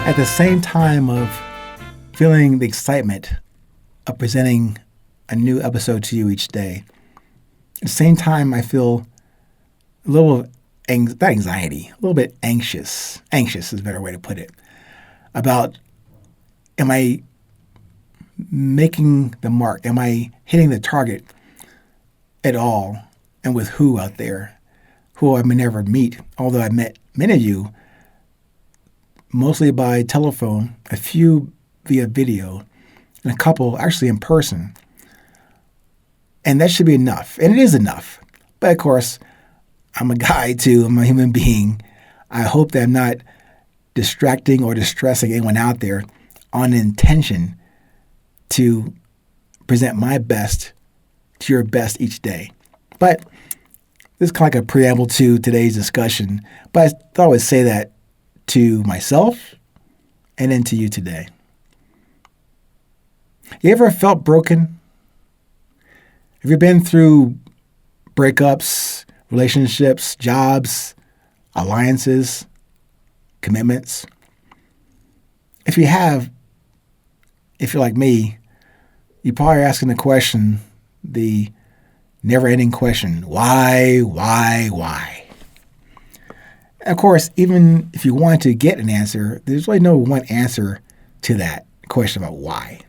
At the same time of feeling the excitement of presenting a new episode to you each day, at the same time I feel a little not anxiety, a little bit anxious. Anxious is a better way to put it. About, am I making the mark? Am I hitting the target at all? And with who out there? Who I may never meet, although I've met many of you, mostly by telephone, a few via video, and a couple actually in person. And that should be enough. And it is enough. But of course, I'm a guy too. I'm a human being. I hope that I'm not distracting or distressing anyone out there on intention to present my best to your best each day. But this is kind of like a preamble to today's discussion. But I thought I would say that to myself and then to you today. You ever felt broken? Have you been through breakups, relationships, jobs, alliances, commitments? If you have, if you're like me, you're probably asking the question, the never-ending question, why? Of course, even if you want to get an answer, there's really no one answer to that question about why.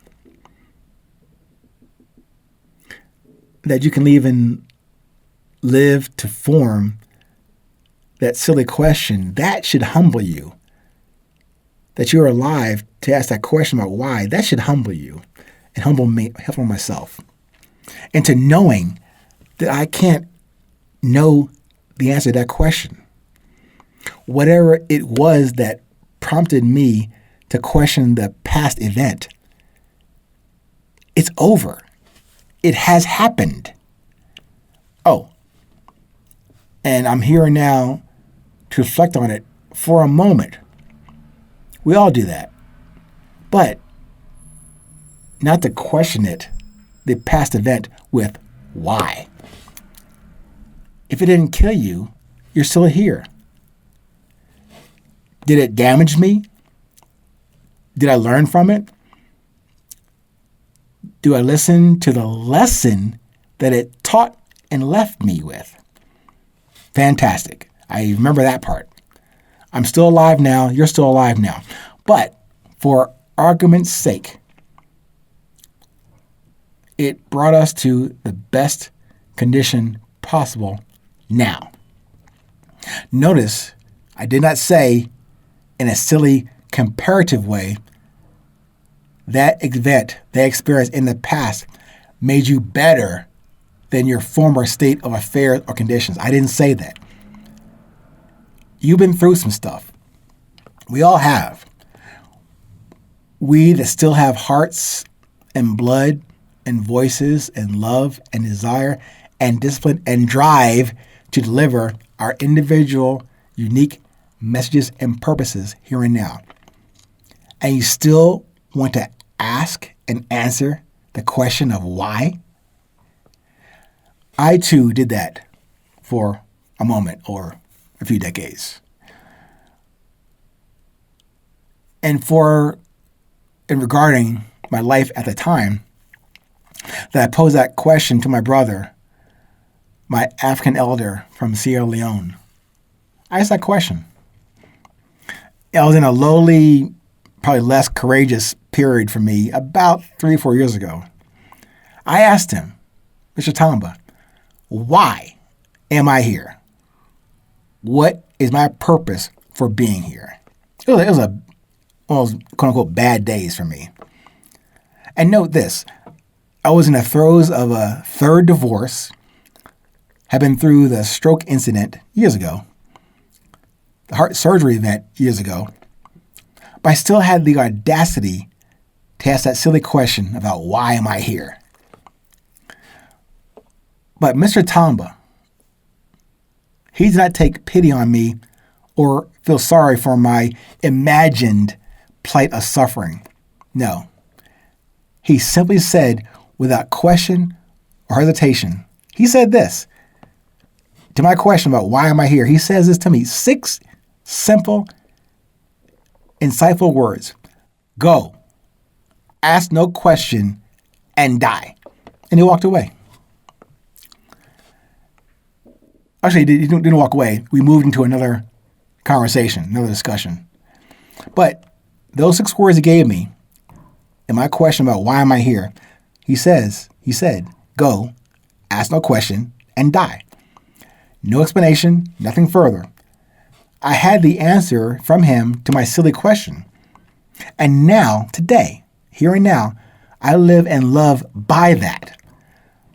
That you can even live to form that silly question, that should humble you. That you're alive to ask that question about why, that should humble you and humble me, humble myself. And to knowing that I can't know the answer to that question. Whatever it was that prompted me to question the past event, it's over. It has happened. Oh, and I'm here now to reflect on it for a moment. We all do that. But not to question it, the past event, with why. If it didn't kill you, you're still here. Did it damage me? Did I learn from it? Do I listen to the lesson that it taught and left me with? Fantastic. I remember that part. I'm still alive now. You're still alive now. But for argument's sake, it brought us to the best condition possible now. Notice I did not say in a silly comparative way that event, that experience in the past made you better than your former state of affairs or conditions. I didn't say that. You've been through some stuff. We all have. We that still have hearts and blood and voices and love and desire and discipline and drive to deliver our individual, unique messages and purposes here and now. And you still want to ask and answer the question of why? I too did that for a moment or a few decades. And regarding my life at the time, that I posed that question to my brother, my African elder from Sierra Leone. I asked that question. I was in a lowly, probably less courageous period for me about 3 or 4 years ago. I asked him, Mr. Tamba, why am I here? What is my purpose for being here? It was one of those quote-unquote bad days for me. And note this, I was in the throes of a third divorce, had been through the stroke incident years ago, the heart surgery event years ago, but I still had the audacity to ask that silly question about why am I here? But Mr. Tamba, he did not take pity on me or feel sorry for my imagined plight of suffering. No. He simply said, without question or hesitation, he said this to my question about why am I here. He says this to me, 6 simple insightful words. Go, ask no question, and die. And he walked away. Actually, he didn't walk away. We moved into another conversation, another discussion. But those 6 words he gave me, and my question about why am I here, he said, go, ask no question, and die. No explanation, nothing further. I had the answer from him to my silly question. And now, today, here and now, I live and love by that.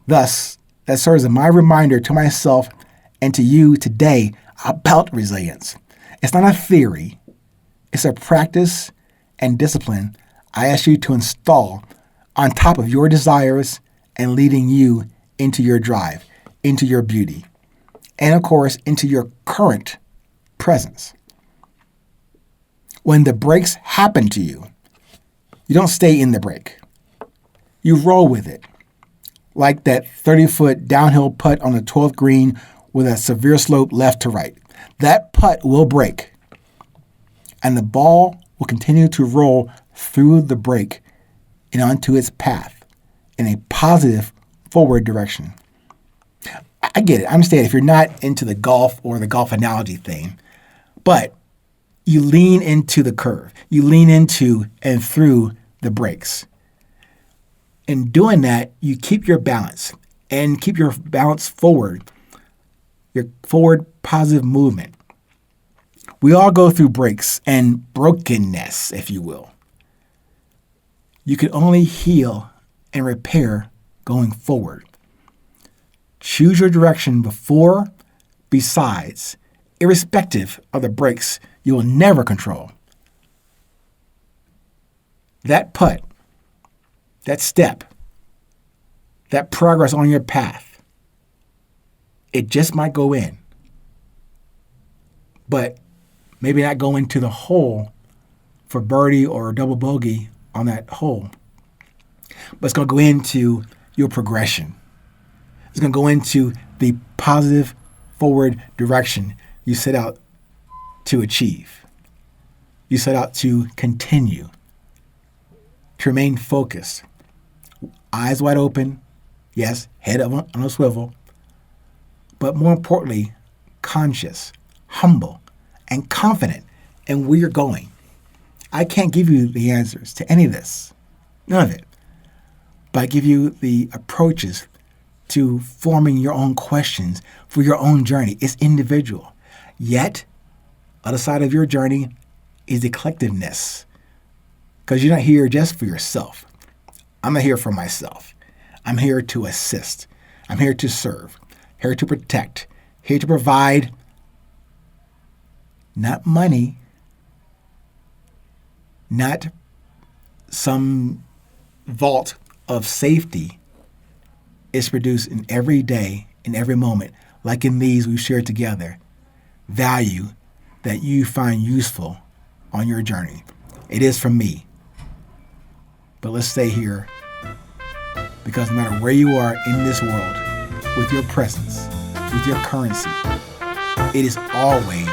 Thus, that serves as my reminder to myself and to you today about resilience. It's not a theory. It's a practice and discipline I ask you to install on top of your desires and leading you into your drive, into your beauty, and of course, into your current presence. When the breaks happen to you, you don't stay in the break. You roll with it. Like that 30-foot downhill putt on the 12th green with a severe slope left to right. That putt will break, and the ball will continue to roll through the break and onto its path in a positive forward direction. I get it. I understand if you're not into the golf or the golf analogy thing, but you lean into the curve. You lean into and through the breaks. In doing that, you keep your balance and keep your balance forward, your forward positive movement. We all go through breaks and brokenness, if you will. You can only heal and repair going forward. Choose your direction before, besides, irrespective of the breaks you will never control. That putt, that step, that progress on your path, it just might go in. But maybe not go into the hole for birdie or double bogey on that hole. But it's going to go into your progression. It's going to go into the positive forward direction you set out to achieve. You set out to continue, to remain focused, eyes wide open, yes, head on a swivel, but more importantly, conscious, humble, and confident in where you're going. I can't give you the answers to any of this, none of it, but I give you the approaches to forming your own questions for your own journey. It's individual. Yet, other side of your journey is the collectiveness, because you're not here just for yourself. I'm not here for myself. I'm here to assist. I'm here to serve, here to protect, here to provide not money, not some vault of safety. It's produced in every day, in every moment, like in these we've shared together, value that you find useful on your journey. It is from me. But let's stay here, because no matter where you are in this world, with your presence, with your currency, it is always